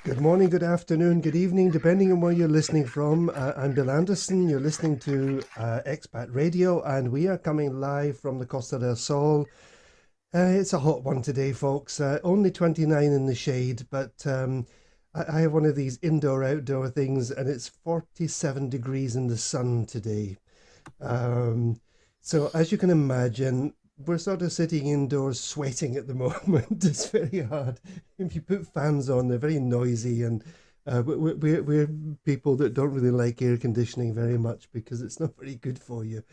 Good morning, good afternoon, good evening, depending on where you're listening from. I'm Bill Anderson. You're listening to Expat Radio, and we are coming live from the Costa del Sol. It's a hot one today, folks. Only 29 in the shade, but I have one of these indoor-outdoor things, and it's 47 degrees in the sun today. So as you can imagine, we're sort of sitting indoors sweating at the moment. It's very hard. If you put fans on, they're very noisy, and we're people that don't really like air conditioning very much because it's not very good for you.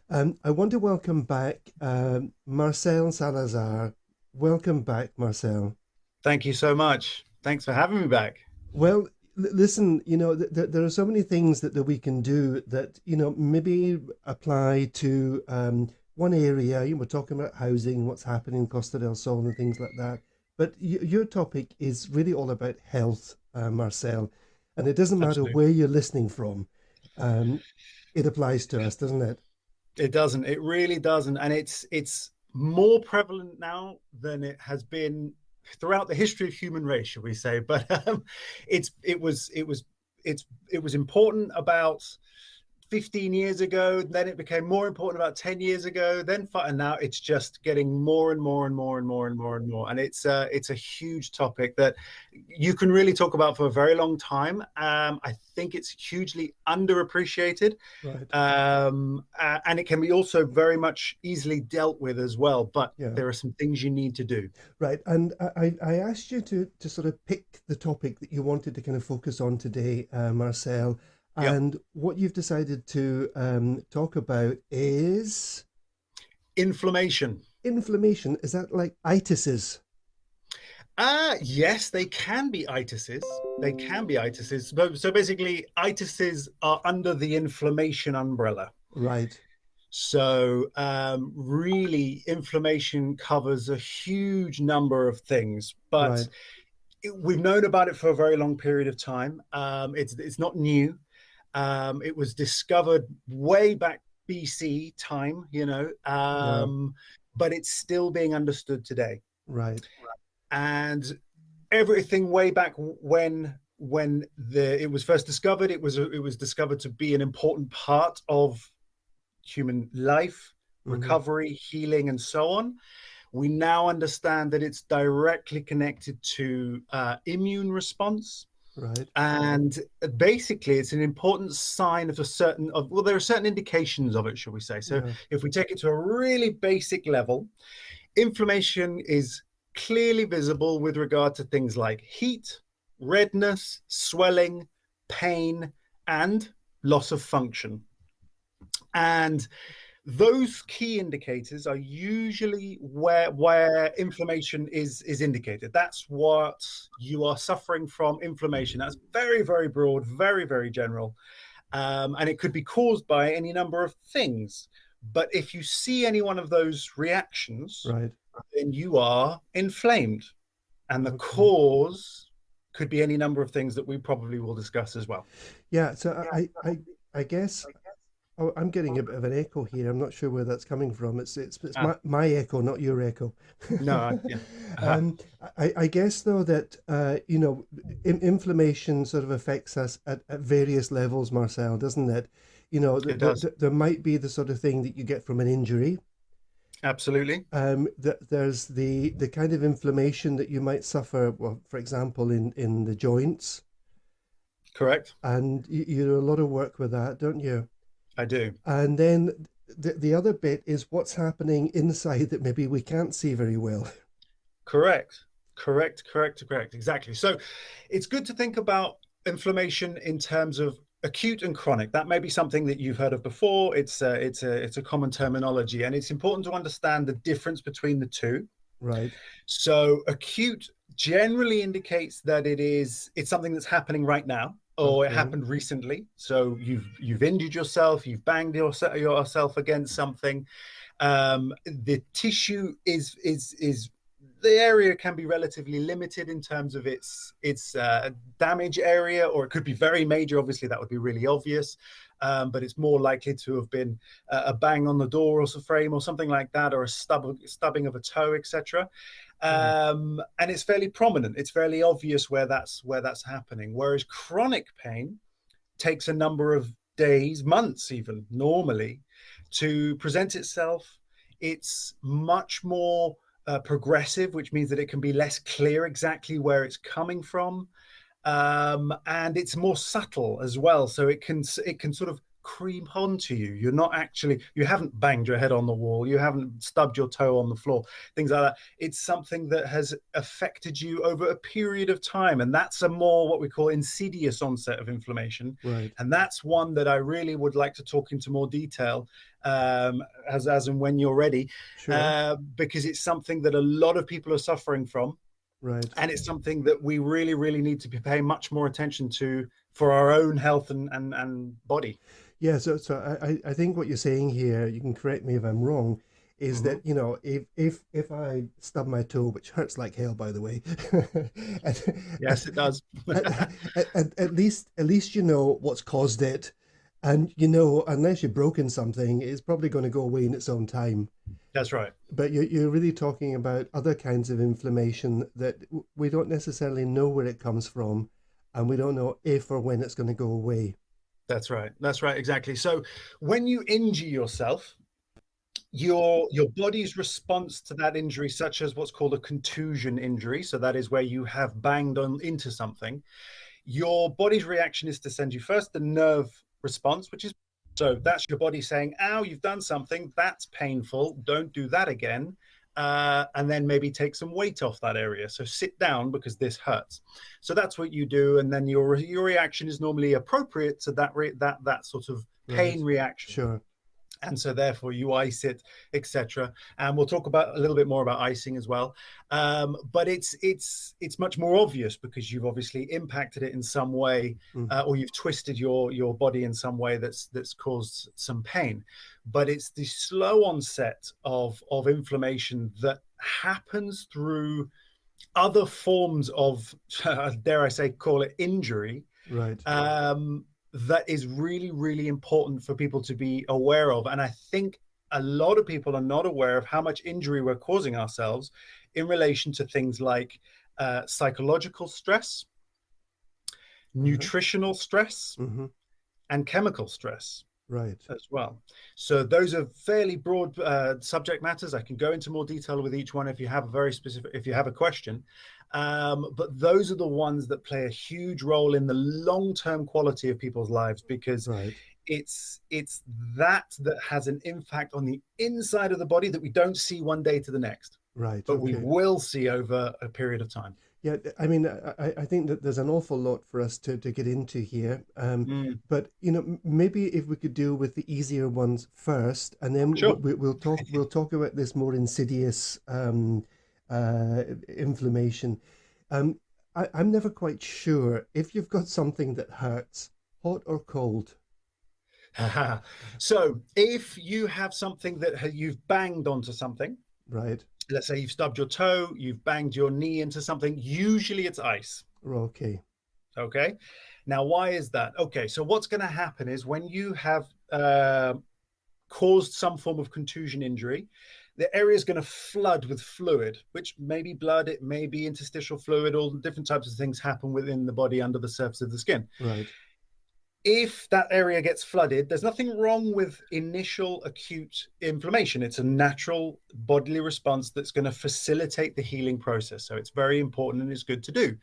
I want to welcome back Marcel Salazar. Welcome back, Marcel. Thank you so much. Thanks for having me back. Well, listen, there are so many things that we can do that, maybe apply to one area. We're talking about housing, what's happening in Costa del Sol and things like that. But your topic is really all about health, Marcel. And it doesn't matter Absolutely. where you're listening from. It applies to us, doesn't it? It doesn't. It really doesn't. And it's more prevalent now than it has been throughout the history of human race, shall we say? But it was important about 15 years ago. Then it became more important about 10 years ago. And now it's just getting more and more and more and more and more and more. And it's a huge topic that you can really talk about for a very long time. I think it's hugely underappreciated, Right. and it can be also very much easily dealt with as well. But Yeah. there are some things you need to do. Right. And I asked you to sort of pick the topic that you wanted to kind of focus on today, Marcel. Yep. And what you've decided to talk about is Inflammation. inflammation. Is that like itises? Yes, they can be itises. They can be itises. So basically, itises are under the inflammation umbrella. Right. So really, inflammation covers a huge number of things, but Right. we've known about it for a very long period of time. It's not new. It was discovered way back BC time, Yeah. but it's still being understood today. Right. And everything way back when it was first discovered, it was discovered to be an important part of human life, Hmm. recovery, healing, and so on. We now understand that it's directly connected to immune response. Right. And basically, it's an important sign of there are certain indications of it, shall we say. So Yeah. if we take it to a really basic level, inflammation is clearly visible with regard to things like heat, redness, swelling, pain, and loss of function. And those key indicators are usually where inflammation is indicated. That's what you are suffering from. Inflammation. That's very, very broad, very, very general, and it could be caused by any number of things. But if you see any one of those reactions, Right. then you are inflamed, and the Okay. cause could be any number of things that we probably will discuss as well. Yeah. So I guess. Oh, I'm getting a bit of an echo here. I'm not sure where that's coming from. It's Ah, my echo, not your echo. no, yeah. Uh-huh. um, I guess though that inflammation sort of affects us at various levels, Marcel, doesn't it? It does. There might be the sort of thing that you get from an injury. Absolutely. There's the kind of inflammation that you might suffer, well, for example, in the joints, Correct. and you do a lot of work with that, don't you? I do. And then the other bit is what's happening inside that maybe we can't see very well. Correct. Correct. Correct. Correct. Exactly. So it's good to think about inflammation in terms of acute and chronic. That may be something that you've heard of before. It's a common terminology, and it's important to understand the difference between the two. Right. So acute generally indicates that it's something that's happening right now, or it Okay. happened recently. So you've injured yourself, you've banged yourself against something. The tissue is the area can be relatively limited in terms of its damage area, or it could be very major. Obviously, that would be really obvious, but it's more likely to have been a bang on the door or frame or something like that, or a stubbing of a toe, etc. Right. And it's fairly prominent. It's fairly obvious where that's happening. Whereas chronic pain takes a number of days, months even, normally, to present itself. It's much more progressive, which means that it can be less clear exactly where it's coming from, and it's more subtle as well. So it can sort of creep onto you. You haven't banged your head on the wall, you haven't stubbed your toe on the floor, things like that. It's something that has affected you over a period of time, and that's a more what we call insidious onset of inflammation. Right. And that's one that I really would like to talk into more detail, as and when you're ready, Sure. because it's something that a lot of people are suffering from, Right. and it's something that we really, really need to be paying much more attention to for our own health and body. Yeah, so I think what you're saying here, you can correct me if I'm wrong, is Mm-hmm. that, if I stub my toe, which hurts like hell, by the way, Yes, it does. at least you know what's caused it, and unless you've broken something, it's probably going to go away in its own time. That's right. But you're really talking about other kinds of inflammation that we don't necessarily know where it comes from, and we don't know if or when it's going to go away. That's right. That's right. Exactly. So when you injure yourself, your body's response to that injury, such as what's called a contusion injury, so that is where you have banged on into something, your body's reaction is to send you first the nerve response, which is, so that's your body saying, ow, you've done something, that's painful, don't do that again. And then maybe take some weight off that area. So sit down because this hurts. So that's what you do, and then your reaction is normally appropriate to that sort of Right. pain reaction. Sure. And so therefore you ice it, etc. And we'll talk about a little bit more about icing as well. But it's much more obvious because you've obviously impacted it in some way, Mm. or you've twisted your body in some way that's caused some pain. But it's the slow onset of inflammation that happens through other forms of, dare I say, call it injury, Right. that is really, really important for people to be aware of. And I think a lot of people are not aware of how much injury we're causing ourselves in relation to things like psychological stress, Uh-huh. nutritional stress, Mm-hmm. and chemical stress Right. as well. So those are fairly broad subject matters. I can go into more detail with each one if you have a question. But those are the ones that play a huge role in the long-term quality of people's lives, because Right. it's that has an impact on the inside of the body that we don't see one day to the next, Right. but we Okay. will see over a period of time. Yeah, I mean, I think that there's an awful lot for us to get into here. Mm, But maybe if we could deal with the easier ones first, and then sure. we'll talk about this more insidious inflammation. Um, I'm never quite sure if you've got something that hurts, hot or cold. So if you have something that you've banged onto something, Right. let's say you've stubbed your toe, you've banged your knee into something, usually it's ice. Okay. Okay. Now, why is that? Okay. So what's going to happen is when you have caused some form of contusion injury, the area is going to flood with fluid, which may be blood, it may be interstitial fluid, all the different types of things happen within the body under the surface of the skin. Right. If that area gets flooded, there's nothing wrong with initial acute inflammation. It's a natural bodily response that's going to facilitate the healing process. So it's very important and it's good to do.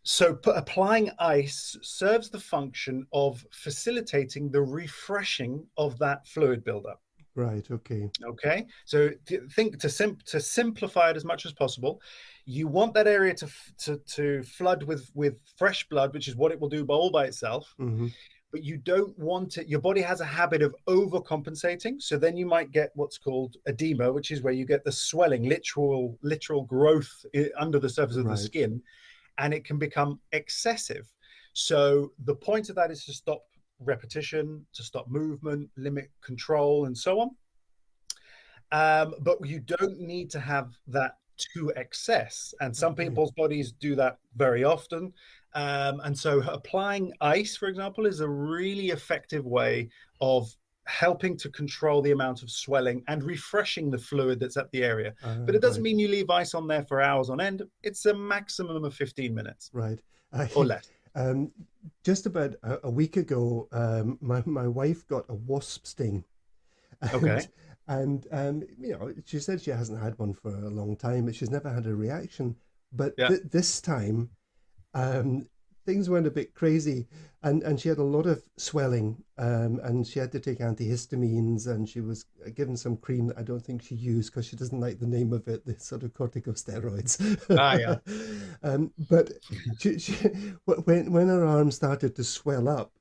So applying ice serves the function of facilitating the refreshing of that fluid buildup. Right. Okay. Okay, so to simplify it as much as possible, you want that area to flood with fresh blood, which is what it will do all by itself. Mm-hmm. But you don't want it. Your body has a habit of overcompensating, so then you might get what's called edema, which is where you get the swelling, literal growth under the surface of the Right. skin, and it can become excessive. So the point of that is to stop repetition, to stop movement, limit control, and so on. But you don't need to have that to excess. And some Okay. people's bodies do that very often. And so applying ice, for example, is a really effective way of helping to control the amount of swelling and refreshing the fluid that's at the area. But it doesn't Right, mean you leave ice on there for hours on end. It's a maximum of 15 minutes right. or less. Um, just about a week ago, my wife got a wasp sting, Okay. and you know, she said she hasn't had one for a long time, but she's never had a reaction. But Yeah. this time, um, things went a bit crazy, and she had a lot of swelling, and she had to take antihistamines, and she was given some cream that I don't think she used because she doesn't like the name of it, the sort of corticosteroids. Ah, yeah. But she when her arm started to swell up,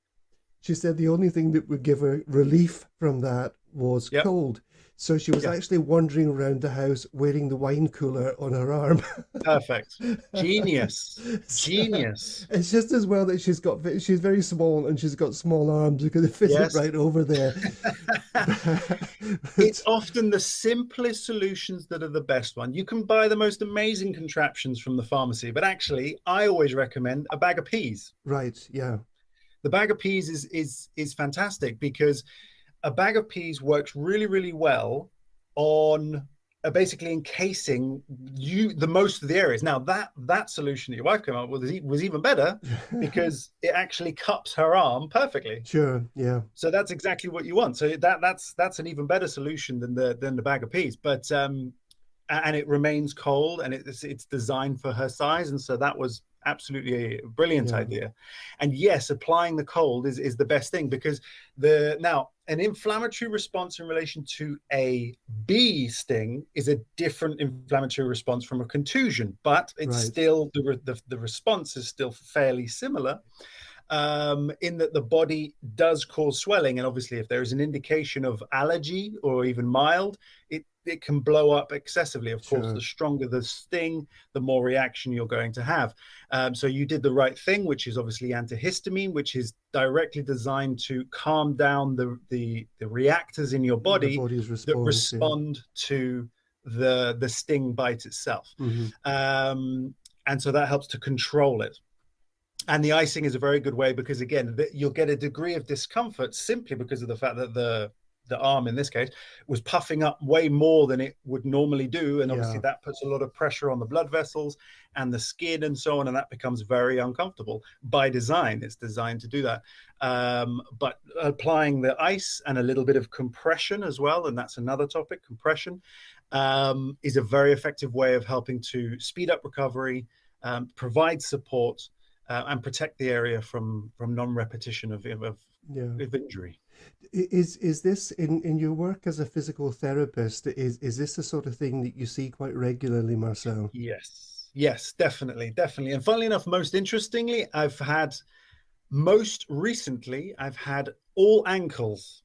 she said the only thing that would give her relief from that was Yep. cold. So she was Yeah. actually wandering around the house wearing the wine cooler on her arm. Perfect. Genius. So Genius. it's just as well that she's very small and she's got small arms because it fits it Yes. right over there. It's But, often the simplest solutions that are the best one. You can buy the most amazing contraptions from the pharmacy, but actually, I always recommend a bag of peas. right, yeah, The bag of peas is fantastic because a bag of peas works really, really well on basically encasing the most of the areas. Now that solution that your wife came up with was even better because it actually cups her arm perfectly. sure, yeah, So that's exactly what you want. So that's an even better solution than the bag of peas. But and it remains cold, and it's designed for her size, and so that was absolutely a brilliant yeah, idea. And yes, applying the cold is the best thing because now an inflammatory response in relation to a bee sting is a different inflammatory response from a contusion, but it's right, still the response is still fairly similar, in that the body does cause swelling. And obviously, if there is an indication of allergy or even mild, it can blow up excessively. Of course, the sure, stronger the sting, the more reaction you're going to have. So you did the right thing, which is obviously antihistamine, which is directly designed to calm down the reactors in your the body body's that response, yeah. respond to the sting bite itself. Hmm. And so that helps to control it. And the icing is a very good way because, again, you'll get a degree of discomfort simply because of the fact that the arm in this case was puffing up way more than it would normally do, and obviously Yeah, that puts a lot of pressure on the blood vessels and the skin and so on, and that becomes very uncomfortable. By design, it's designed to do that. But applying the ice and a little bit of compression as well, and that's another topic, compression, is a very effective way of helping to speed up recovery, provide support, and protect the area from non-repetition of yeah. injury. Is this in your work as a physical therapist? Is this the sort of thing that you see quite regularly, Marcel? Yes, definitely. And funnily enough, most interestingly, most recently, I've had all ankles.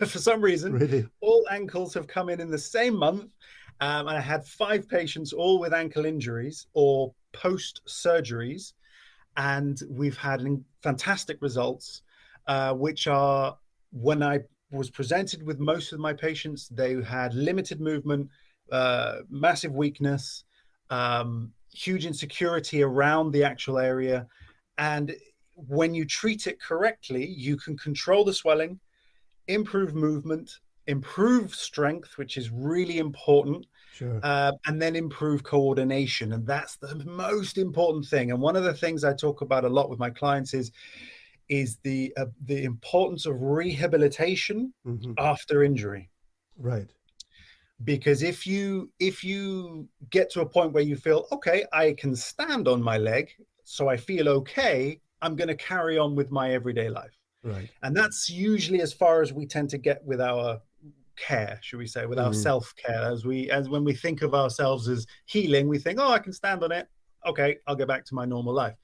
For some reason, Really? all ankles have come in the same month. And I had 5 patients, all with ankle injuries or post surgeries. And we've had fantastic results, which are, when I was presented with most of my patients, they had limited movement, massive weakness, huge insecurity around the actual area. And when you treat it correctly, you can control the swelling, improve movement, improve strength, which is really important, Sure. and then improve coordination. And that's the most important thing. And one of the things I talk about a lot with my clients is the importance of rehabilitation Hmm. after injury. Right. Because if you get to a point where you feel, okay, I can stand on my leg, so I feel okay, I'm going to carry on with my everyday life. Right. And that's usually as far as we tend to get with our care, should we say, with our Mm. self-care. As when we think of ourselves as healing, we think, oh, I can stand on it, okay, I'll go back to my normal life.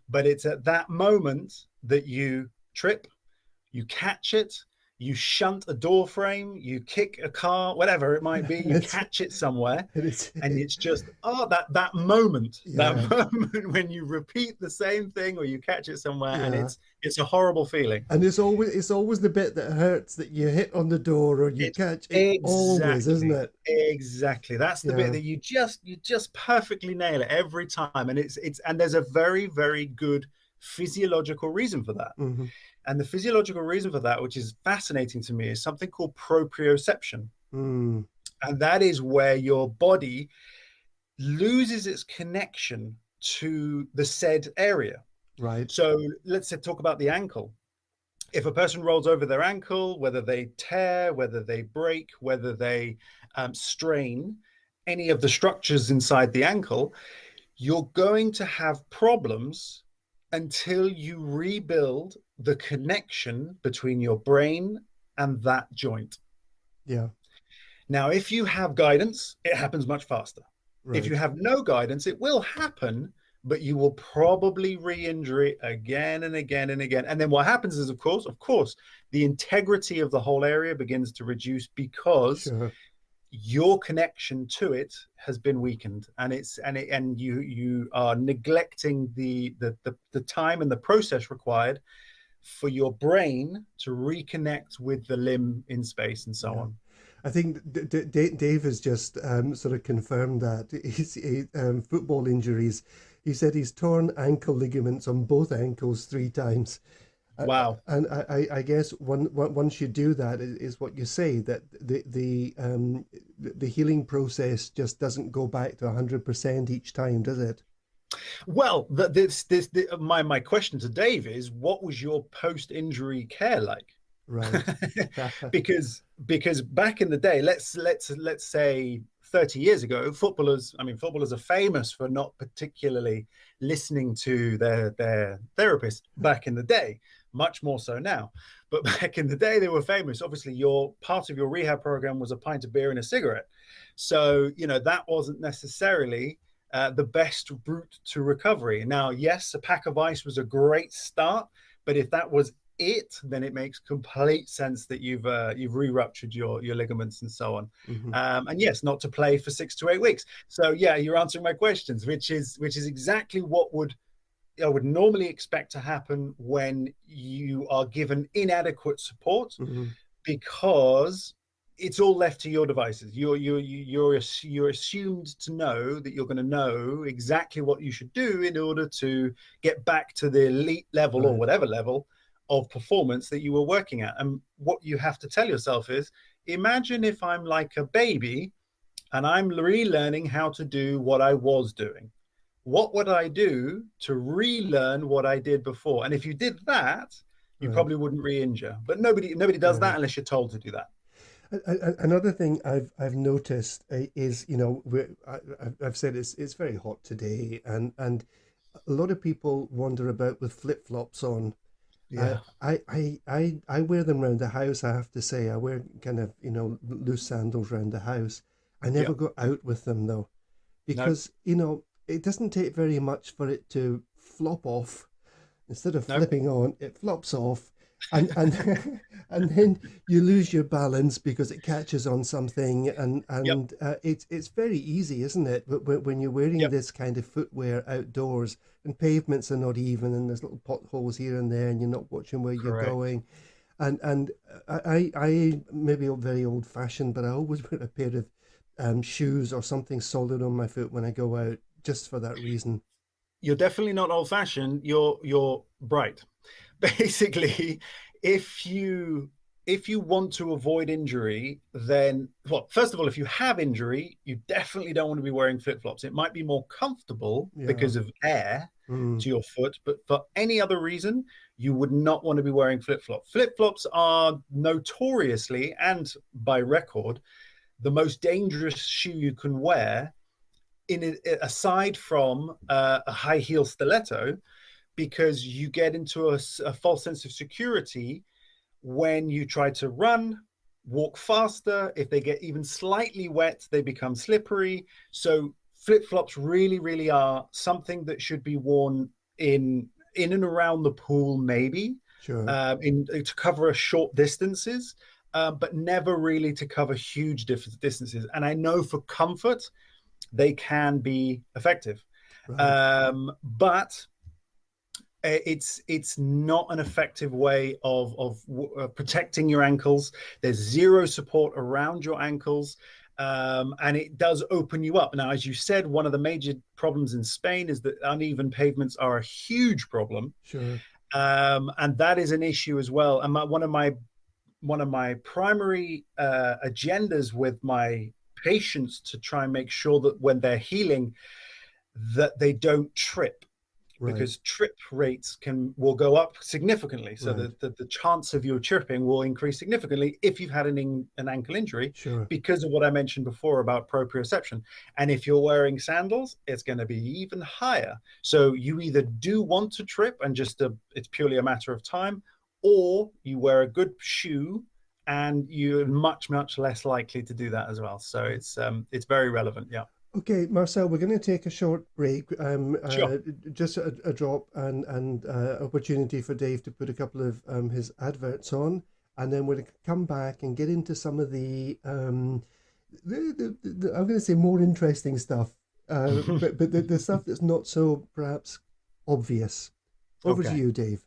But it's at that moment that you trip, you catch it, you shunt a door frame, you kick a car, whatever it might be, you It's catch it somewhere, it's and it's just, that moment, that yeah, moment when you repeat the same thing or you catch it somewhere, and yeah. it's a horrible feeling. And it's always the bit that hurts that you hit on the door or you It's catch it always, isn't it? exactly. That's the bit Yeah. that you just perfectly nail it every time. And it's and there's a very, very good physiological reason for that. Mm-hmm. And the physiological reason for that, which is fascinating to me, is something called proprioception. Mm. And that is where your body loses its connection to the said area. Right. So let's talk about the ankle. If a person rolls over their ankle, whether they tear, whether they break, whether they strain any of the structures inside the ankle, you're going to have problems until you rebuild the connection between your brain and that joint. Yeah. Now, if you have guidance, it happens much faster. If you Right. have no guidance, it will happen, but you will probably re-injure it again and again and again. And then what happens is, of course, the integrity of the whole area begins to reduce because Sure. your connection to it has been weakened, and you are neglecting the time and the process required for your brain to reconnect with the limb in space and so Yeah. on. I think Dave has just sort of confirmed that his football injuries. He said he's torn ankle ligaments on both ankles 3 times. Wow. And I guess once you do that, is what you say, that the healing process just doesn't go back to 100% each time, does it? Well, my question to Dave is, what was your post-injury care like? Right. because back in the day, let's say 30 years ago, footballers are famous for not particularly listening to their therapist back in the day, much more so now. But back in the day, they were famous. Obviously, your part of your rehab program was a pint of beer and a cigarette. So, that wasn't necessarily the best route to recovery. Now, yes, a pack of ice was a great start, but if that was it, then it makes complete sense that you've re-ruptured your ligaments and so on. Mm-hmm. And yes, not to play for 6 to 8 weeks. So yeah, you're answering my questions, which is exactly what I would normally expect to happen when you are given inadequate support, Mm-hmm. because it's all left to your devices. You're assumed to know that you're going to know exactly what you should do in order to get back to the elite level, or Right. whatever level of performance that you were working at. And what you have to tell yourself is, imagine if I'm like a baby and I'm relearning how to do what I was doing. What would I do to relearn what I did before? And if you did that, you Right. probably wouldn't re-injure. But nobody does that Right. unless you're told to do that. Another thing I've noticed is, I've said it's very hot today, and a lot of people wander about with flip flops on. Yeah. I wear them around the house. I have to say, I wear kind of loose sandals around the house. I Yeah. never go out with them though, No. because it doesn't take very much for it to flop off. Instead of No. flipping on, it flops off, and and then you lose your balance because it catches on something, Yep. and it's very easy, isn't it? When you're wearing Yep. this kind of footwear outdoors, and pavements are not even, and there's little potholes here and there, and you're not watching where you're Correct. going, and I maybe very old fashioned, but I always wear a pair of shoes or something solid on my foot when I go out, just for that reason. You're definitely not old-fashioned. You're bright. Basically, if you want to avoid injury, then, well, first of all, if you have injury, you definitely don't want to be wearing flip-flops. It might be more comfortable Yeah. because of air Mm. to your foot, but for any other reason, you would not want to be wearing flip-flops. Flip-flops are notoriously, and by record, the most dangerous shoe you can wear, aside from a high heel stiletto, because you get into a false sense of security when you try to run, walk faster. If they get even slightly wet, they become slippery. So flip-flops really, really are something that should be worn in and around the pool, maybe, Sure. in to cover short distances, but never really to cover huge distances. And I know for comfort, they can be effective, Right. but it's not an effective way of protecting your ankles. There's zero support around your ankles, And it does open you up. Now, as you said, one of the major problems in Spain is that uneven pavements are a huge problem. Sure. And that is an issue as well. And one of my primary agendas with my patients to try and make sure that when they're healing, that they don't trip, Right. because trip rates will go up significantly. So Right. the chance of you tripping will increase significantly if you've had an ankle injury, Sure. because of what I mentioned before about proprioception. And if you're wearing sandals, it's going to be even higher. So you either do want to trip and it's purely a matter of time, or you wear a good shoe and you're much, much less likely to do that as well. So it's very relevant. Yeah. Okay, Marcel, we're going to take a short break. Sure. Just a drop and opportunity for Dave to put a couple of his adverts on, and then we're going to come back and get into some of the I'm going to say more interesting stuff, but the stuff that's not so perhaps obvious. Over to Okay. you, Dave.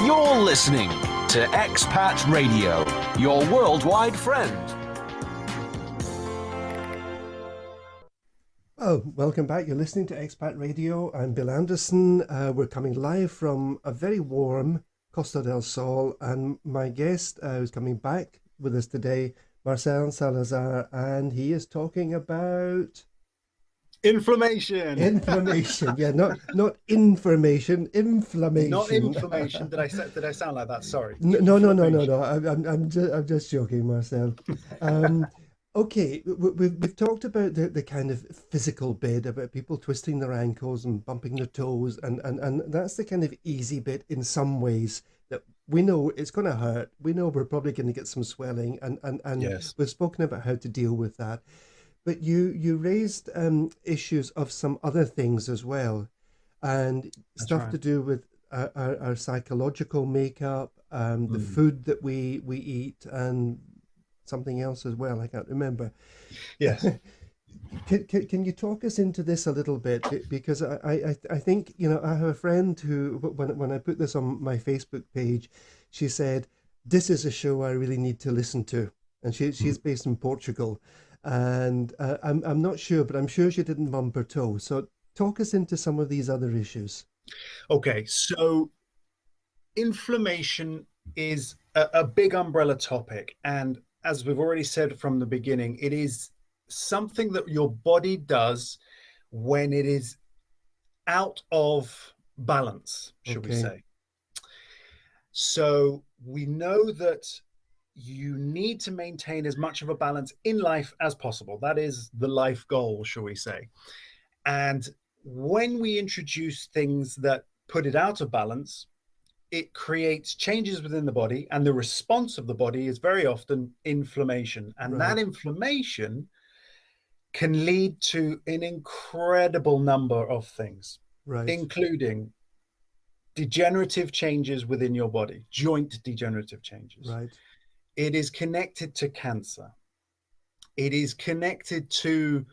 You're listening to Expat Radio, your worldwide friend. Oh, welcome back. You're listening to Expat Radio. I'm Bill Anderson. We're coming live from a very warm Costa del Sol, and my guest who's coming back with us today, Marcel Salazar, and he is talking about Inflammation. inflammation. Yeah, not information, inflammation. Not inflammation. Did I sound like that? Sorry. No. I'm just joking, Marcel. Okay, we've talked about the kind of physical bit, about people twisting their ankles and bumping their toes, and that's the kind of easy bit in some ways, that we know it's going to hurt. We know we're probably going to get some swelling, and Yes. we've spoken about how to deal with that. But you raised issues of some other things as well, and stuff right. to do with our psychological makeup, the food that we eat, and something else as well. I can't remember. Yes. Can you talk us into this a little bit? Because I think, I have a friend who, when I put this on my Facebook page, she said, this is a show I really need to listen to. And she's based in Portugal. And I'm not sure, but I'm sure she didn't bump her toe. So talk us into some of these other issues. Okay. So inflammation is a big umbrella topic. And as we've already said from the beginning, it is something that your body does when it is out of balance, should we Okay. say. So we know that you need to maintain as much of a balance in life as possible. That is the life goal, shall we say. And when we introduce things that put it out of balance, it creates changes within the body, and the response of the body is very often inflammation. And Right. that inflammation can lead to an incredible number of things, Right. including degenerative changes within your body, joint degenerative changes. Right. It is connected to cancer. It is connected to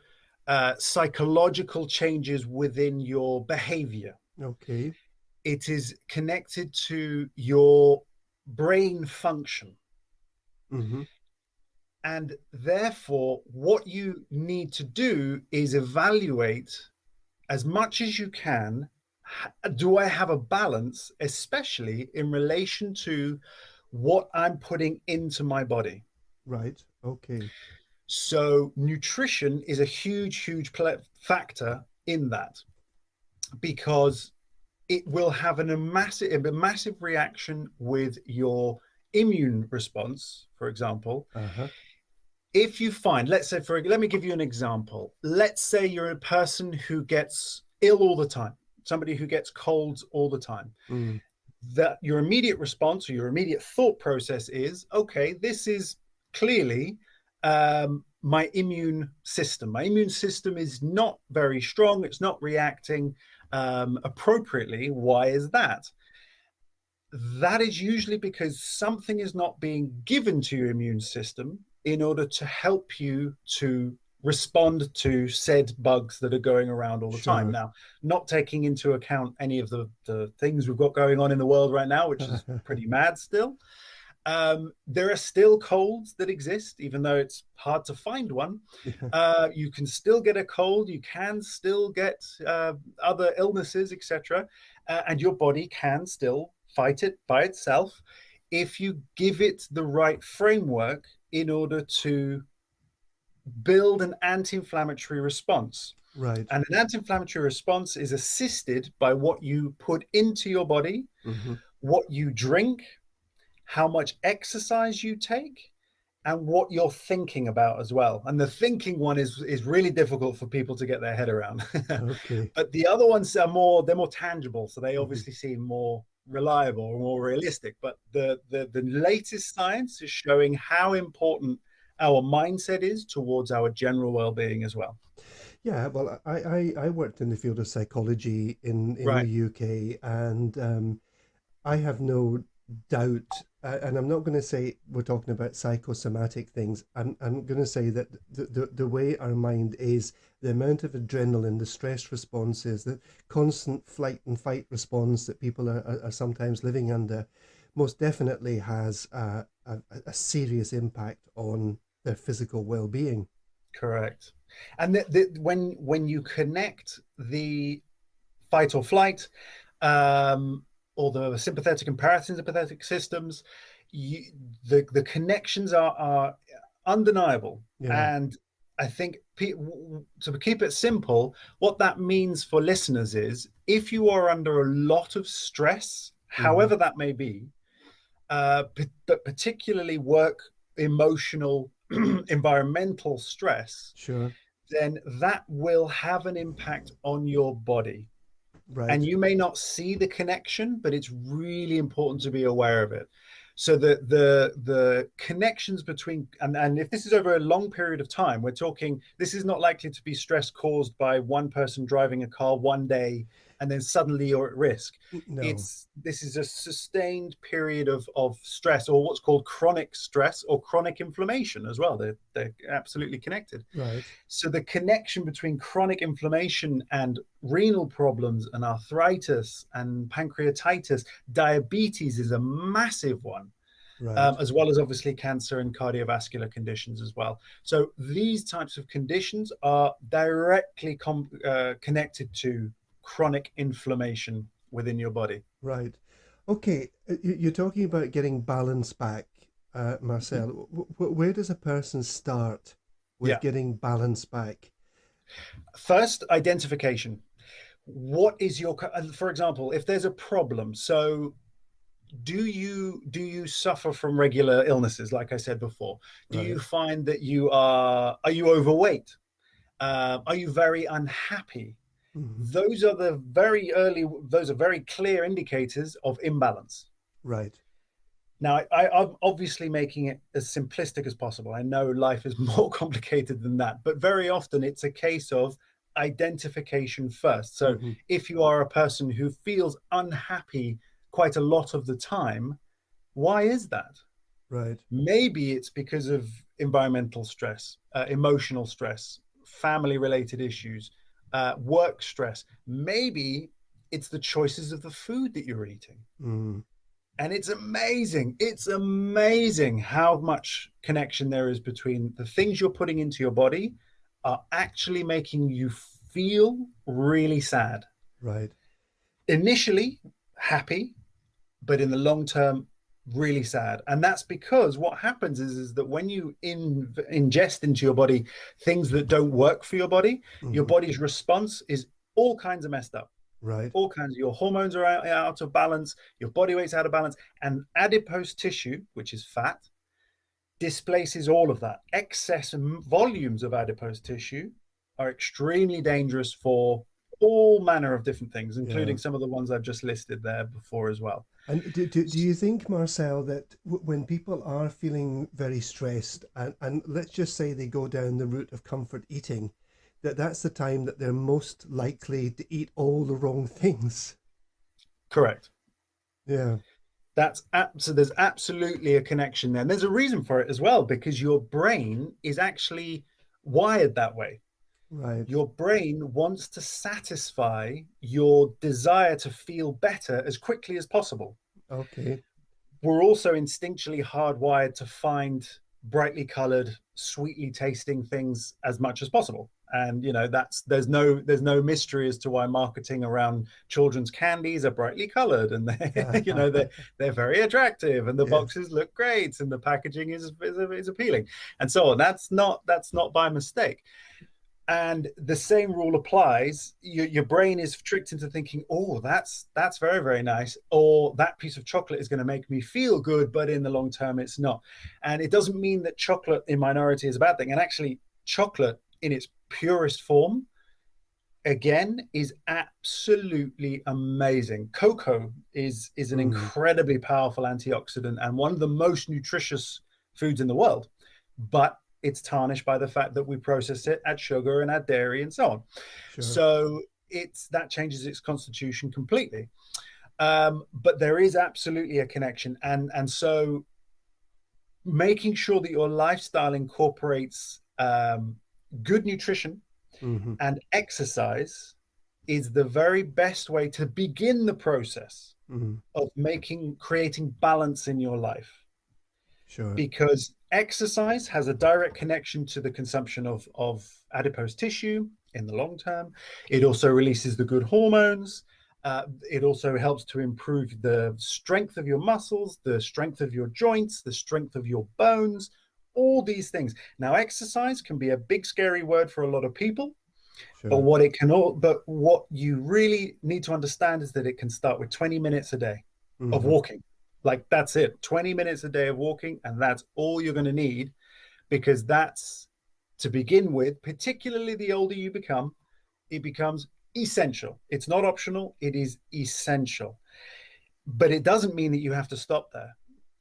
psychological changes within your behavior. Okay. It is connected to your brain function. Mm-hmm. And therefore, what you need to do is evaluate as much as you can. Do I have a balance, especially in relation to what I'm putting into my body? Right. Okay. So nutrition is a huge factor in that, because it will have a massive reaction with your immune response. For example, Uh-huh. if you find, let me give you an example. Let's say you're a person who gets ill all the time, somebody who gets colds all the time. Mm. That your immediate response or your immediate thought process is, okay, this is clearly my immune system. My immune system is not very strong. It's not reacting appropriately. Why is that? That is usually because something is not being given to your immune system in order to help you to respond to said bugs that are going around all the time. Now, not taking into account any of the things we've got going on in the world right now, which is pretty mad still. There are still colds that exist, even though it's hard to find one. You can still get a cold, you can still get other illnesses, etc. And your body can still fight it by itself if you give it the right framework in order to build an anti-inflammatory response. Right. And an anti-inflammatory response is assisted by what you put into your body, what you drink, how much exercise you take, and what you're thinking about as well. And the thinking one is really difficult for people to get their head around. Okay. But the other ones are more tangible, so they obviously seem more reliable or more realistic. But the latest science is showing how important our mindset is towards our general well-being as well. Yeah, well, I worked in the field of psychology in Right. the UK, and I have no doubt, and I'm not going to say we're talking about psychosomatic things. I'm going to say that the way our mind is, the amount of adrenaline, the stress responses, the constant flight and fight response that people are sometimes living under, most definitely has a serious impact on their physical well-being. Correct. And when you connect the fight or flight, or the sympathetic and parasympathetic systems, the connections are undeniable. Yeah. And I think, to keep it simple, what that means for listeners is, if you are under a lot of stress, however that may be, but particularly work, emotional, environmental stress, Sure. then that will have an impact on your body. And Right. you may not see the connection, but it's really important to be aware of it. So the connections between, and if this is over a long period of time, we're talking, this is not likely to be stress caused by one person driving a car one day and then suddenly you're at risk. No. This is a sustained period of stress, or what's called chronic stress or chronic inflammation as well. They're absolutely connected. Right. So the connection between chronic inflammation and renal problems and arthritis and pancreatitis, diabetes is a massive one, Right. as well as obviously cancer and cardiovascular conditions as well. So these types of conditions are directly connected to chronic inflammation within your body. Right. Okay. You're talking about getting balance back, Marcel. Where does a person start with Yeah. getting balance back? First, identification. What is your, for example, if there's a problem, so do you suffer from regular illnesses, like I said before? Do you Right. find that are you overweight? Are you very unhappy? Those are very clear indicators of imbalance. Right. Now, I'm obviously making it as simplistic as possible. I know life is more complicated than that, but very often it's a case of identification first. So if you are a person who feels unhappy quite a lot of the time, why is that? Right. Maybe it's because of environmental stress, emotional stress, family related issues, work stress. Maybe it's the choices of the food that you're eating. And it's amazing how much connection there is between the things you're putting into your body are actually making you feel really sad. Right. Initially happy, but in the long term, really sad. And that's because what happens is that when you ingest into your body things that don't work for your body, your body's response is all kinds of messed up. Right. All kinds of, your hormones are out of balance, your body weight's out of balance, and adipose tissue, which is fat, displaces all of that. Excess volumes of adipose tissue are extremely dangerous for all manner of different things, including some of the ones I've just listed there before as well. And do you think, Marcel, that when people are feeling very stressed, and let's just say they go down the route of comfort eating, that's the time that they're most likely to eat all the wrong things? Correct. Yeah. So there's absolutely a connection there. And there's a reason for it as well, because your brain is actually wired that way. Right. Your brain wants to satisfy your desire to feel better as quickly as possible. Okay. we're also instinctually hardwired to find brightly colored, sweetly tasting things as much as possible. And there's no mystery as to why marketing around children's candies are brightly colored, and they're very attractive, and the Yes. boxes look great, and the packaging is appealing, and so on. That's not by mistake. And the same rule applies. Your brain is tricked into thinking, oh, that's very, very nice, or that piece of chocolate is going to make me feel good, but in the long term it's not. And it doesn't mean that chocolate in minority is a bad thing. And actually, chocolate in its purest form, again, is absolutely amazing. Cocoa is an incredibly powerful antioxidant and one of the most nutritious foods in the world, but it's tarnished by the fact that we process it, add sugar and add dairy and so on. Sure. So that changes its constitution completely. But there is absolutely a connection, and so making sure that your lifestyle incorporates good nutrition and exercise is the very best way to begin the process of creating balance in your life. Sure. Because exercise has a direct connection to the consumption of adipose tissue in the long term. It also releases the good hormones. It also helps to improve the strength of your muscles, the strength of your joints, the strength of your bones, all these things. Now, exercise can be a big, scary word for a lot of people. Sure. But what you really need to understand is that it can start with 20 minutes a day of walking. Like, that's it, 20 minutes a day of walking, and that's all you're going to need, because that's, to begin with, particularly the older you become, it becomes essential. It's not optional, it is essential. But it doesn't mean that you have to stop there.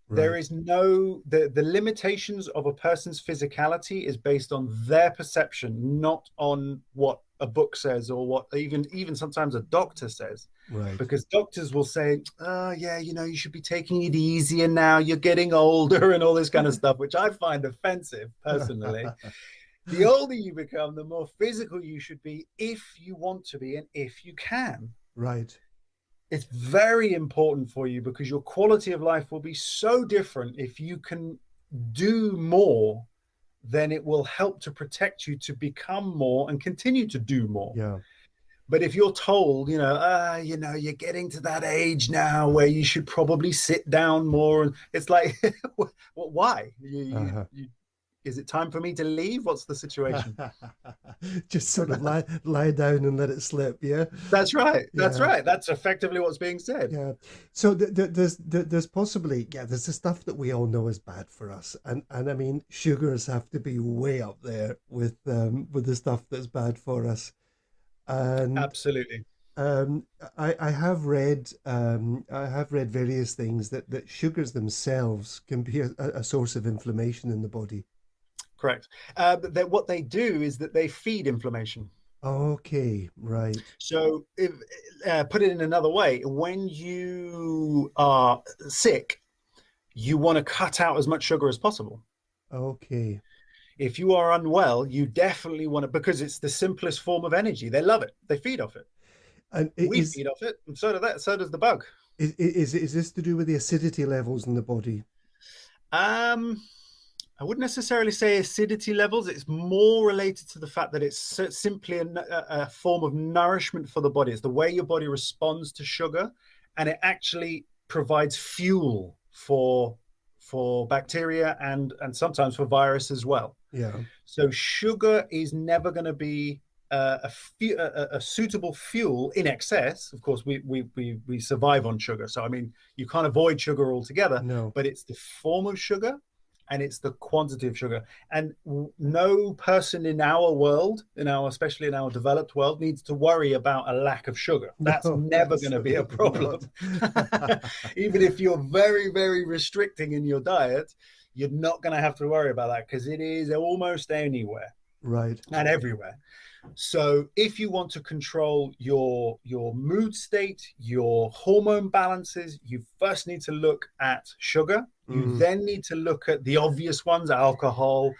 Right. There is the limitations of a person's physicality is based on their perception, not on what a book says or what even sometimes a doctor says. Right. Because doctors will say, oh yeah, you should be taking it easier now, you're getting older, and all this kind of stuff, which I find offensive personally. The older you become, the more physical you should be, if you want to be and if you can. Right. It's very important for you, because your quality of life will be so different if you can do more. Then it will help to protect you to become more and continue to do more. Yeah. But if you're told, you're getting to that age now where you should probably sit down more, it's like, well, why? Is it time for me to leave? What's the situation? Just sort of lie down and let it slip. Yeah, that's right. That's right. That's effectively what's being said. Yeah. So there's possibly, there's the stuff that we all know is bad for us, and I mean, sugars have to be way up there with the stuff that's bad for us. And absolutely. I have read various things that sugars themselves can be a source of inflammation in the body. Correct. But what they do is that they feed inflammation. Okay, right. So, put it in another way, when you are sick, you want to cut out as much sugar as possible. Okay. If you are unwell, you definitely want to, because it's the simplest form of energy. They love it. They feed off it. And we feed off it, and so does the bug. Is this to do with the acidity levels in the body? I wouldn't necessarily say acidity levels. It's more related to the fact that it's simply a form of nourishment for the body. It's the way your body responds to sugar, and it actually provides fuel for bacteria and sometimes for virus as well. Yeah. So sugar is never going to be a suitable fuel in excess. Of course, we survive on sugar. So I mean, you can't avoid sugar altogether. No. But it's the form of sugar, and it's the quantity of sugar. And no person in our world, especially in our developed world, needs to worry about a lack of sugar. That's never going to be a problem. Even if you're very, very restricting in your diet, you're not going to have to worry about that, because it is almost anywhere. Right. And everywhere. So if you want to control your mood state, your hormone balances, you first need to look at sugar. You then need to look at the obvious ones: alcohol,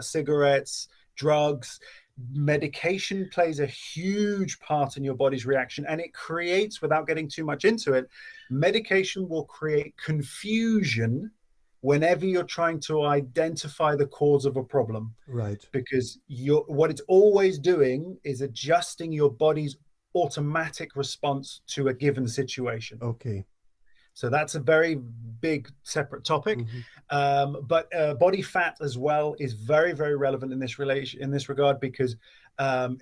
cigarettes, drugs. Medication plays a huge part in your body's reaction, and it creates, without getting too much into it, medication will create confusion whenever you're trying to identify the cause of a problem, Right. because what it's always doing is adjusting your body's automatic response to a given situation. Okay. So that's a very big separate topic. But body fat as well is very, very relevant in this regard, because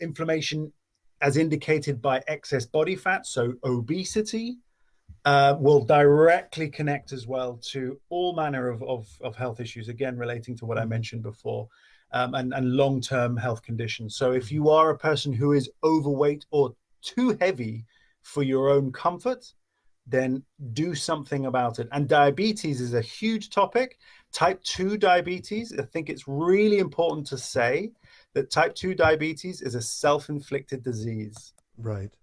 inflammation, as indicated by excess body fat, so obesity, will directly connect as well to all manner of health issues, again relating to what I mentioned before, and long-term health conditions. So if you are a person who is overweight or too heavy for your own comfort, then do something about it. And diabetes is a huge topic. Type 2 diabetes, I think it's really important to say that type 2 diabetes is a self-inflicted disease. Right.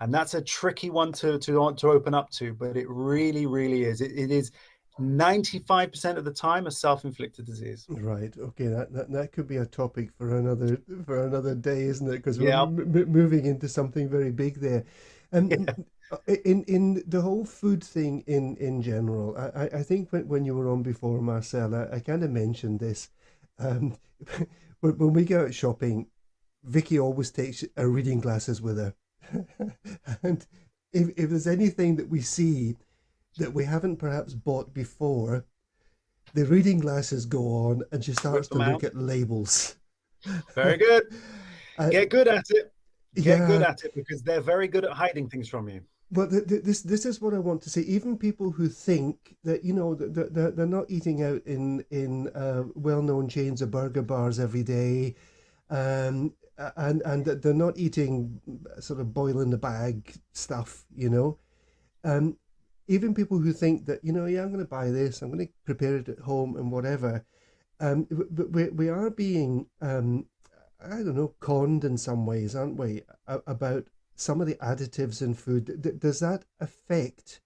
And that's a tricky one to open up to, but it really, really is. It is 95% of the time a self-inflicted disease. Right. Okay. That could be a topic for another day, isn't it? Because we're Yeah. moving into something very big there. And in the whole food thing in general, I think when you were on before, Marcel, I kind of mentioned this. When we go out shopping, Vicky always takes her reading glasses with her. And if there's anything that we see that we haven't perhaps bought before, the reading glasses go on and she starts to look at labels. Very good. Get good at it. Get good Yeah. at it, because they're very good at hiding things from you. But this is what I want to say. Even people who think that, you know, they're not eating out in well-known chains of burger bars every day, and that they're not eating sort of boil in the bag stuff, you know. Even people who think that, you know, yeah, I'm going to buy this, I'm going to prepare it at home and whatever. But we are being, I don't know, conned in some ways, aren't we, about some of the additives in food. Does that affect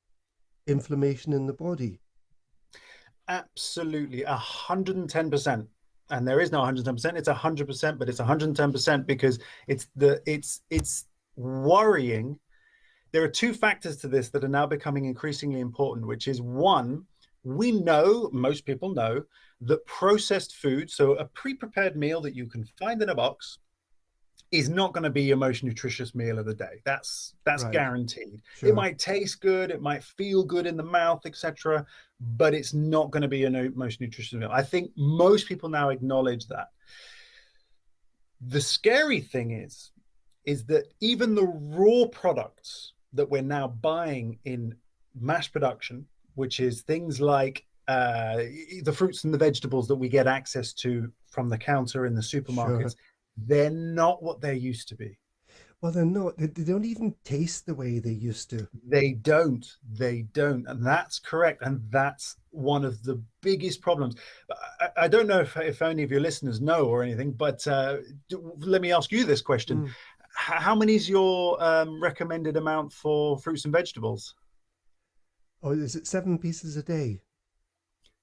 inflammation in the body? Absolutely, 110%. And there is no 110%. It's 100%, but it's 110% because it's worrying. There are two factors to this that are now becoming increasingly important, which is, one, we know, most people know, that processed food, so a pre-prepared meal that you can find in a box, is not going to be your most nutritious meal of the day. That's Right. guaranteed. Sure. It might taste good, it might feel good in the mouth, etc., but it's not going to be your most nutritious meal. I think most people now acknowledge that. The scary thing is that even the raw products that we're now buying in mass production, which is things like the fruits and the vegetables that we get access to from the counter in the supermarkets, Sure. they're not what they used to be. Well, they're not. They don't even taste the way they used to. They don't. And that's correct. And that's one of the biggest problems. I don't know if any of your listeners know or anything, but let me ask you this question. How many is your recommended amount for fruits and vegetables? Oh, is it 7 pieces a day?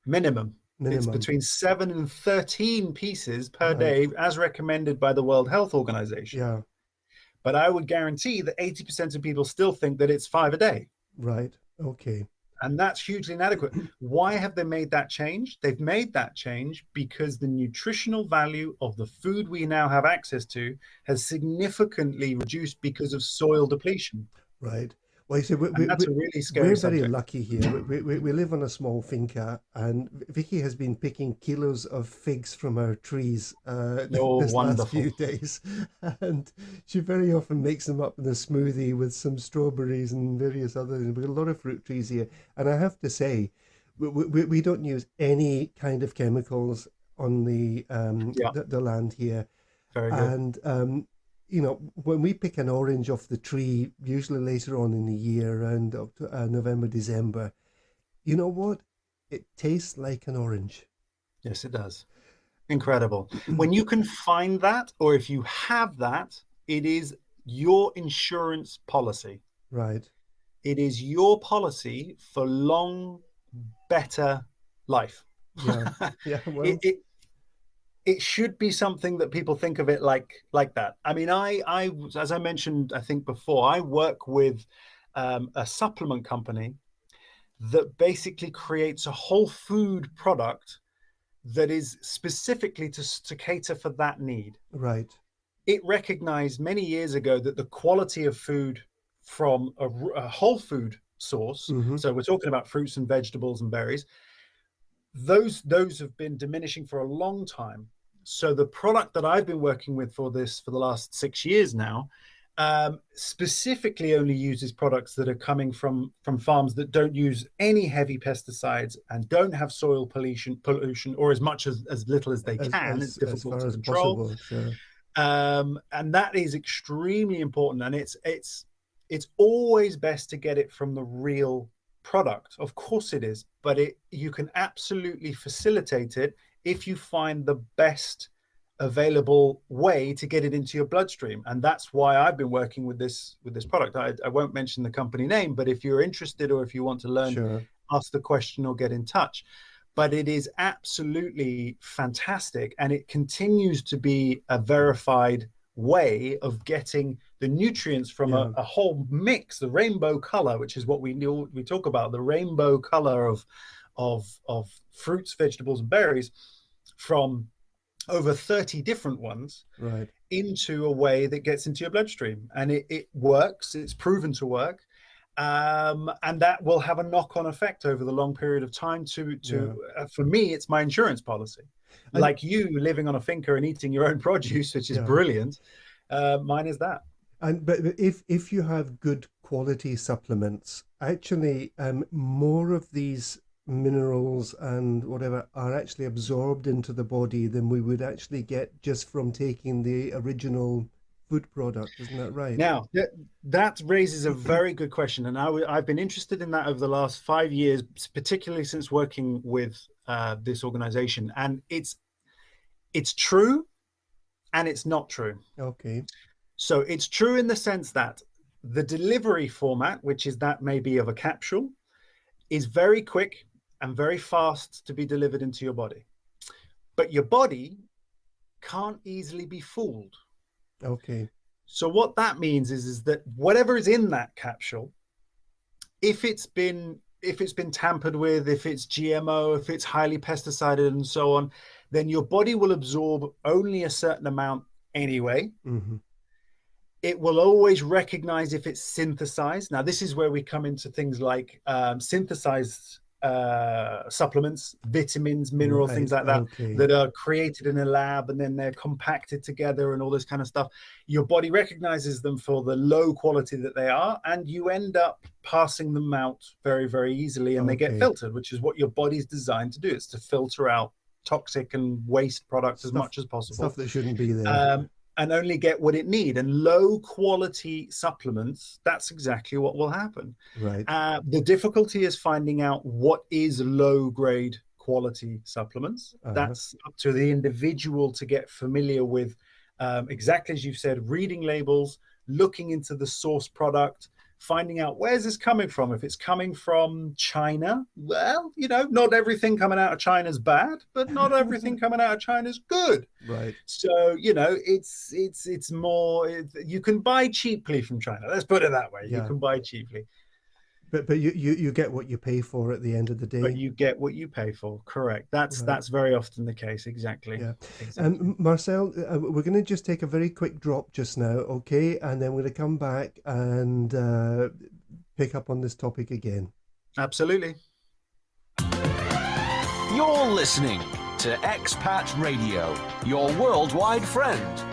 Minimum. It's between 7 and 13 pieces per day, as recommended by the World Health Organization. Yeah. But I would guarantee that 80% of people still think that it's 5 a day. Right. Okay. And that's hugely inadequate. Why have they made that change? They've made that change because the nutritional value of the food we now have access to has significantly reduced because of soil depletion. Right. Well, you see, that's a really scary we're subject. very lucky here. We live on a small finca, and Vicky has been picking kilos of figs from our trees this last few days. And she very often makes them up in a smoothie with some strawberries and various other things. We've got a lot of fruit trees here. And I have to say, we don't use any kind of chemicals on the land here. Very good. And you know, when we pick an orange off the tree, usually later on in the year, around November, December, you know what? It tastes like an orange. Yes, it does. Incredible. When you can find that, or if you have that, it is your insurance policy. Right. It is your policy for long, better life. Yeah. Yeah. Well. it should be something that people think of it like that. I mean, I as I mentioned, I think before, I work with a supplement company that basically creates a whole food product that is specifically to cater for that need. Right. It recognized many years ago that the quality of food from a whole food source, Mm-hmm. so we're talking about fruits and vegetables and berries, those have been diminishing for a long time. So the product that I've been working with for the last 6 years now, specifically only uses products that are coming from farms that don't use any heavy pesticides and don't have soil pollution, or as much as little as they can. It's As difficult far to as control. possible, sure. And that is extremely important. And it's always best to get it from the real product. Of course it is, but you can absolutely facilitate it if you find the best available way to get it into your bloodstream. And that's why I've been working with this product. I won't mention the company name, but if you're interested or if you want to learn, Sure. ask the question or get in touch. But it is absolutely fantastic, and it continues to be a verified way of getting the nutrients from a whole mix, the rainbow color, which is what we talk about, the rainbow color of fruits, vegetables, and berries, from over 30 different ones, Right. into a way that gets into your bloodstream. And it works. It's proven to work. And that will have a knock-on effect over the long period of time for me, it's my insurance policy. And- like you living on a finca and eating your own produce, which is brilliant. Mine is that. But if you have good quality supplements, actually, more of these minerals and whatever are actually absorbed into the body than we would actually get just from taking the original food product. Isn't that right? Now, that raises a very good question. And I've been interested in that over the last 5 years, particularly since working with this organization. And it's true and it's not true. Okay. So it's true in the sense that the delivery format, which is that maybe of a capsule, is very quick and very fast to be delivered into your body. But your body can't easily be fooled. Okay. So what that means is that whatever is in that capsule, if it's been tampered with, if it's GMO, if it's highly pesticided and so on, then your body will absorb only a certain amount anyway. Mm-hmm. It will always recognize if it's synthesized. Now, this is where we come into things like synthesized supplements, vitamins, minerals, Right, things like that, okay. that are created in a lab and then they're compacted together and all this kind of stuff. Your body recognizes them for the low quality that they are, and you end up passing them out very, very easily, and they get Okay. filtered, which is what your body's designed to do. It's to filter out toxic and waste products as much as possible. Stuff that shouldn't be there. And only get what it needs. And low quality supplements, that's exactly what will happen. Right. The difficulty is finding out what is low grade quality supplements. That's up to the individual to get familiar with, exactly as you've said, reading labels, looking into the source product, finding out where's this coming from. If it's coming from China, well, not everything coming out of China is bad, but not everything coming out of China is good. Right. So, it's more, you can buy cheaply from China. Let's put it that way. Yeah. You can buy cheaply. But you get what you pay for at the end of the day. But you get what you pay for. Correct. That's very often the case. Exactly. Yeah. Exactly. Marcel, we're going to just take a very quick drop just now, okay? And then we're going to come back and pick up on this topic again. Absolutely. You're listening to Expat Radio, your worldwide friend.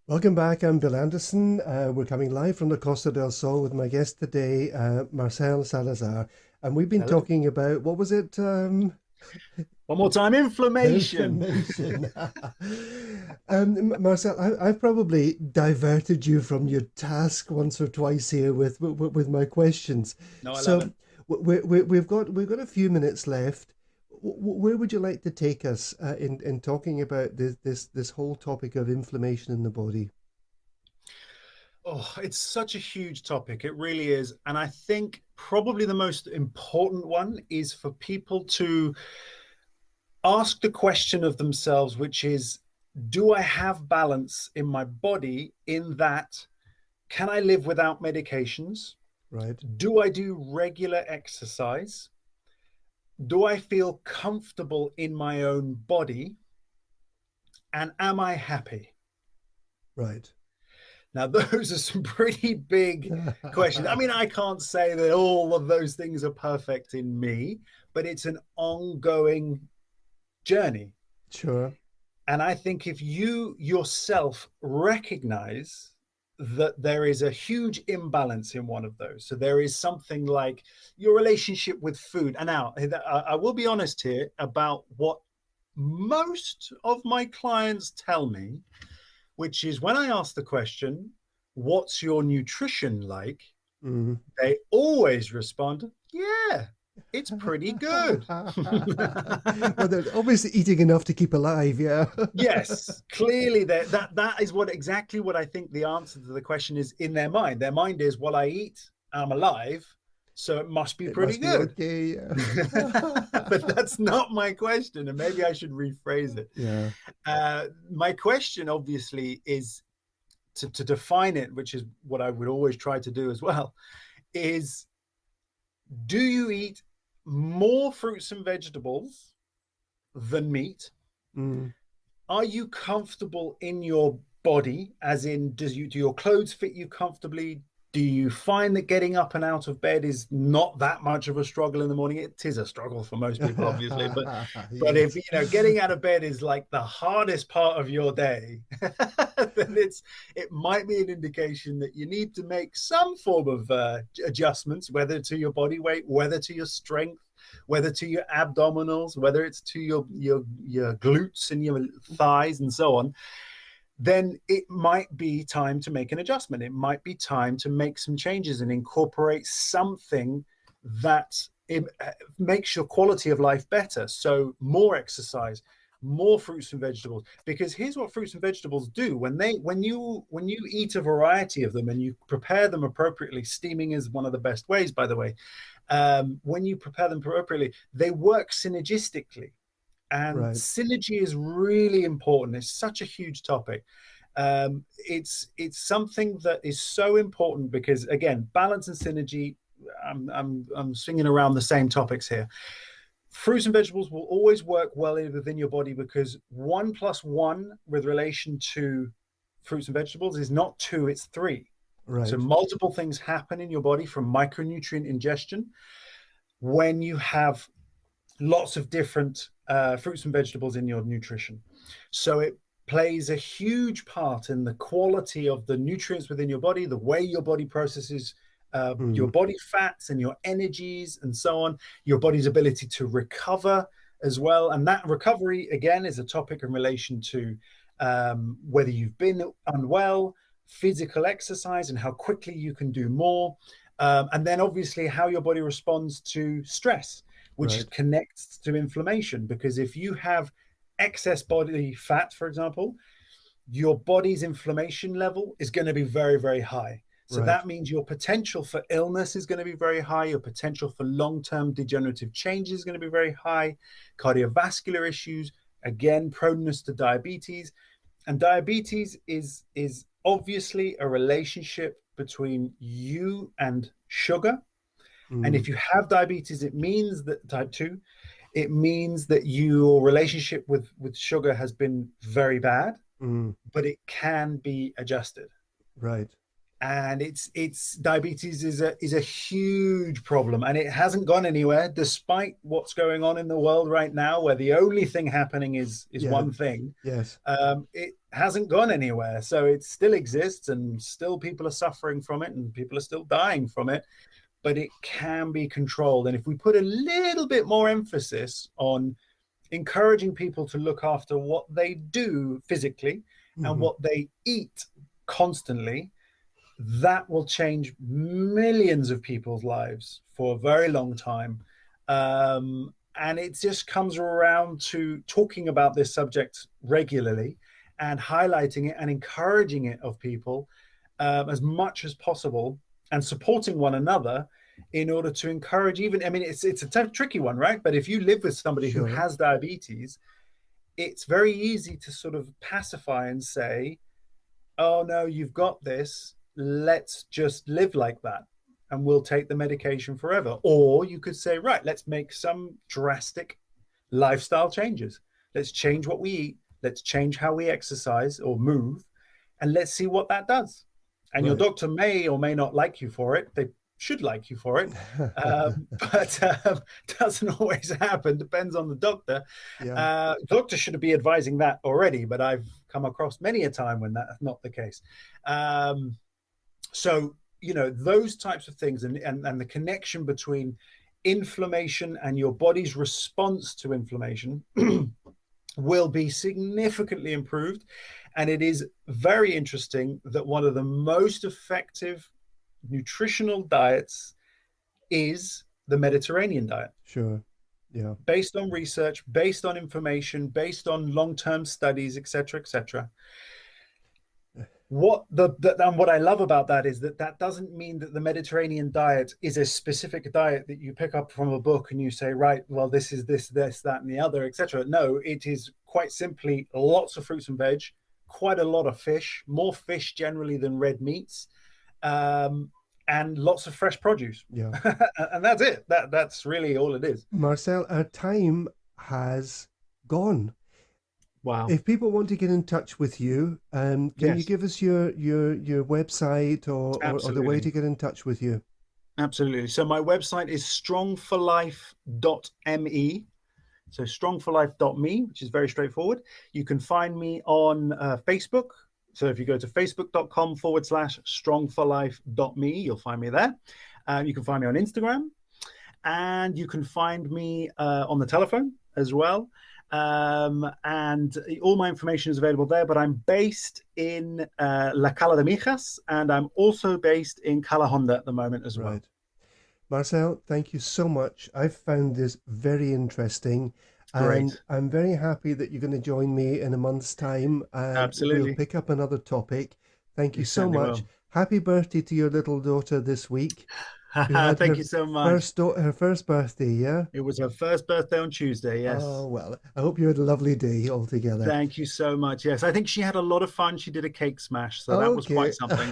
Welcome back. I'm Bill Anderson. We're coming live from the Costa del Sol with my guest today, Marcel Salazar. And we've been talking about, what was it? One more time, inflammation. Marcel, I've probably diverted you from your task once or twice here with my questions. No, I love it. We've got a few minutes left. Where would you like to take us in talking about this whole topic of inflammation in the body? Oh, it's such a huge topic. It really is. And I think probably the most important one is for people to ask the question of themselves, which is, do I have balance in my body in that, can I live without medications? Right. Do I do regular exercise? Do I feel comfortable in my own body? And am I happy? Right. Now, those are some pretty big questions. I mean, I can't say that all of those things are perfect in me, but it's an ongoing journey. Sure. And I think if you yourself recognize that there is a huge imbalance in one of those, so there is something like your relationship with food. And now I will be honest here about what most of my clients tell me, which is when I ask the question, what's your nutrition like? Mm-hmm. They always respond, yeah, it's pretty good. Well, they're obviously eating enough to keep alive, yeah. Yes, clearly that is exactly what I think the answer to the question is in their mind. Their mind is, well, I eat, I'm alive, so it must be pretty good. Okay, yeah. But that's not my question, and maybe I should rephrase it. Yeah. My question, obviously, is to define it, which is what I would always try to do as well, is do you eat more fruits and vegetables than meat? Mm. Are you comfortable in your body, as in do your clothes fit you comfortably? Do you find that getting up and out of bed is not that much of a struggle in the morning? It is a struggle for most people, obviously, but Yes. if getting out of bed is like the hardest part of your day, then it might be an indication that you need to make some form of adjustments, whether to your body weight, whether to your strength, whether to your abdominals, whether it's to your glutes and your thighs and so on. Then it might be time to make an adjustment. It might be time to make some changes and incorporate something that makes your quality of life better. So more exercise, more fruits and vegetables, because here's what fruits and vegetables do. When you eat a variety of them and you prepare them appropriately, steaming is one of the best ways, by the way. When you prepare them appropriately, they work synergistically. And Right. synergy is really important. It's such a huge topic. It's something that is so important because, again, balance and synergy. I'm swinging around the same topics here. Fruits and vegetables will always work well within your body because 1 + 1 with relation to fruits and vegetables is not 2, it's 3. Right. So multiple things happen in your body from micronutrient ingestion when you have lots of different fruits and vegetables in your nutrition. So it plays a huge part in the quality of the nutrients within your body, the way your body processes your body fats and your energies and so on, your body's ability to recover as well. And that recovery, again, is a topic in relation to whether you've been unwell, physical exercise, and how quickly you can do more. And then obviously how your body responds to stress, which connects to inflammation. Because if you have excess body fat, for example, your body's inflammation level is going to be very, very high. So that means your potential for illness is going to be very high. Your potential for long-term degenerative changes is going to be very high. Cardiovascular issues, again, proneness to diabetes. And diabetes is obviously a relationship between you and sugar. And if you have diabetes, it means that type 2, it means that your relationship with sugar has been very bad, but it can be adjusted. Right. And it's diabetes is a huge problem, and it hasn't gone anywhere despite what's going on in the world right now, where the only thing happening is one thing. Yes. It hasn't gone anywhere, so it still exists, and still people are suffering from it, and people are still dying from it. But it can be controlled, and if we put a little bit more emphasis on encouraging people to look after what they do physically and what they eat constantly, that will change millions of people's lives for a very long time. And it just comes around to talking about this subject regularly and highlighting it and encouraging it of people as much as possible, and supporting one another in order to encourage even, I mean, it's a tricky one, right? But if you live with somebody who Sure. has diabetes, it's very easy to sort of pacify and say, oh no, you've got this, let's just live like that and we'll take the medication forever. Or you could say, right, let's make some drastic lifestyle changes. Let's change what we eat, let's change how we exercise or move, and let's see what that does. And your Right. doctor may or may not like you for it. They should like you for it, but doesn't always happen. Depends on the doctor. Yeah. Doctor should be advising that already, but I've come across many a time when that's not the case. So, you know, those types of things and the connection between inflammation and your body's response to inflammation will be significantly improved. And it is very interesting that one of the most effective nutritional diets is the Mediterranean diet. Sure. Yeah. Based on research, based on information, based on long-term studies, etc., etc. What I love about that is that doesn't mean that the Mediterranean diet is a specific diet that you pick up from a book and you say, right, well, this is this, that, and the other, etc. No, it is quite simply lots of fruits and veg, quite a lot of fish, more fish generally than red meats, and lots of fresh produce. Yeah. And that's it. That's really all it is. Marcel, our time has gone. Wow. If people want to get in touch with you, can you give us your website or the way to get in touch with you? Absolutely. So my website is strongforlife.me. So strongforlife.me, which is very straightforward. You can find me on Facebook. So if you go to facebook.com/strongforlife.me, you'll find me there. You can find me on Instagram, and you can find me on the telephone as well. And all my information is available there, but I'm based in La Cala de Mijas, and I'm also based in Calahonda at the moment as well. Marcel, thank you so much. I've found this very interesting. Great. And I'm very happy that you're going to join me in a month's time. And Absolutely. We'll pick up another topic. Thank you so certainly much. will. Happy birthday to your little daughter this week. Thank you so much. Her first birthday, yeah? It was her first birthday on Tuesday, yes. Oh, well, I hope you had a lovely day altogether. Thank you so much. Yes, I think she had a lot of fun. She did a cake smash, so that was quite something.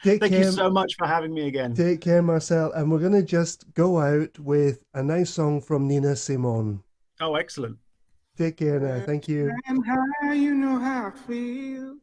Thank you so much for having me again. Take care, Marcel. And we're going to just go out with a nice song from Nina Simone. Oh, excellent. Take care now. Thank you. And how you know how I feel.